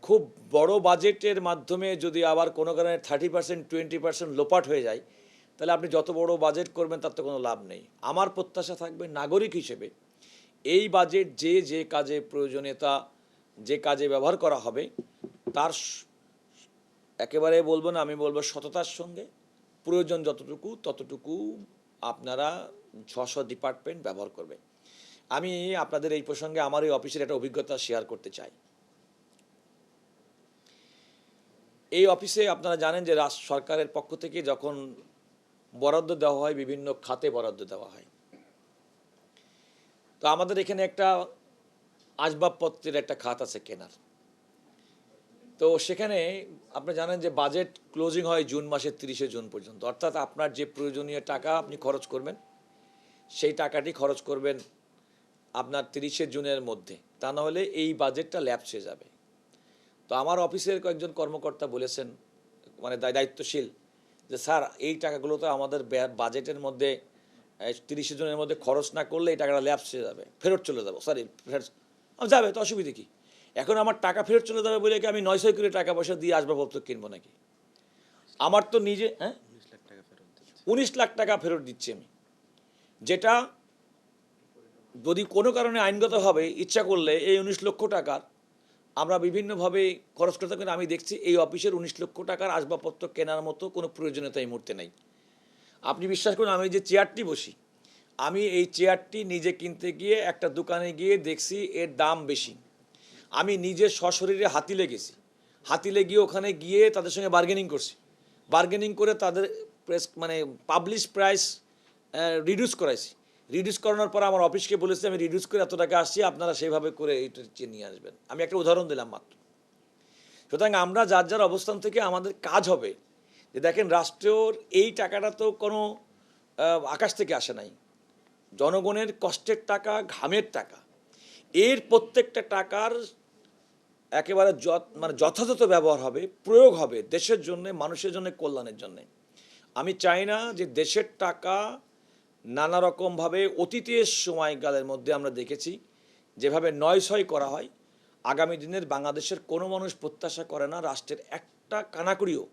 খুব বড় বাজেটের মাধ্যমে যদি আবার কোনো কারণে 30% 20% লোপাট হয়ে যায়, তাহলে আপনি যত বড় বাজেট করবেন তার তো কোনো লাভ নেই। আমার প্রত্যাশা থাকবে নাগরিক হিসেবে এই বাজেট যে কাজে প্রয়োজনীয়তা, যে কাজে ব্যবহার করা হবে তার একেবারে বলবো না, আমি বলবো সততার সঙ্গে প্রয়োজন যতটুকু ততটুকু আপনারা 600 ডিপার্টমেন্ট ব্যবহার করবে। আমি আপনাদের এই প্রসঙ্গে আমার এই অফিসের একটা অভিজ্ঞতা শেয়ার করতে চাই। এই অফিসে আপনারা জানেন যে সরকারের পক্ষ থেকে যখন বরাদ্দ দেওয়া হয়, বিভিন্ন খাতে বরাদ্দ দেওয়া হয়, তো আমাদের এখানে একটা আসবাবপত্রের একটা খাত আছে কেনার। তো সেখানে আপনি জানেন যে বাজেট ক্লোজিং হয় জুন মাসের 30শে জুন পর্যন্ত, অর্থাৎ আপনার যে প্রয়োজনীয় টাকা আপনি খরচ করবেন সেই টাকাটি খরচ করবেন আপনার 30শে জুনের মধ্যে, তা না হলে এই বাজেটটা ল্যাপস হয়ে যাবে। তো আমার অফিসের কয়েকজন কর্মকর্তা বলেছেন, মানে দায়িত্বশীল, যে স্যার এই টাকাগুলো তো আমাদের বাজেটের মধ্যে 30শে জুনের মধ্যে খরচ না করলে এই টাকাটা ল্যাপস হয়ে যাবে, ফেরত চলে যাবো, সরি ফেরত যাবে, তো অসুবিধে কী? এখন আমার টাকা ফেরত চলে যাবে বলে কি আমি 900 করে টাকা পয়সা দিয়ে আসবাবপত্র কিনবো নাকি? আমার তো নিজে 19 লাখ টাকা ফেরত দিচ্ছি আমি, যেটা যদি কোনো কারণে আইনগতভাবে ইচ্ছা করলে এই 19 লক্ষ টাকার আমরা বিভিন্নভাবে খরচ করতে পারি। আমি দেখছি এই অফিসের 19 লক্ষ টাকার আসবাবপত্র কেনার মতো কোনো প্রয়োজনীয়তা এই মুহূর্তে নেই। আপনি বিশ্বাস করুন, আমি যে চেয়ারটি বসি, আমি এই চেয়ারটি নিজে কিনতে গিয়ে একটা দোকানে গিয়ে দেখছি এর দাম বেশি। আমি নিজে সশরীরে হাতিলে গেছি, হাতিলে গিয়ে ওখানে গিয়ে তাদের সঙ্গে বার্গেনিং করছি, বার্গেনিং করে তাদের পাবলিশ প্রাইস রিডিউস করাইছি। রিডিউস করানোর পর আমার অফিসকে বলেছি আমি রিডিউস করে এত টাকা আসছি, আপনারা সেইভাবে করে এইটা নিয়ে আসবেন। আমি একটা উদাহরণ দিলাম মাত্র। সুতরাং আমরা যার যার অবস্থান থেকে আমাদের কাজ হবে যে দেখেন রাষ্ট্রের এই টাকাটা তো কোনো আকাশ থেকে আসে নাই, জনগণের কষ্টের টাকা, ঘামের টাকা। এর প্রত্যেকটা টাকার একেবারে যথাযথ ব্যবহার হবে, প্রয়োগ হবে দেশের জন্য, মানুষের জন্য, কল্যাণের জন্যে। আমি চাই না যে দেশের টাকা নানা রকমভাবে অতীতের সময়কালের মধ্যে আমরা দেখেছি যেভাবে নয়ছয় করা হয়। আগামী দিনের বাংলাদেশের কোনো মানুষ প্রত্যাশা করে না রাষ্ট্রের একটা কানাকড়িও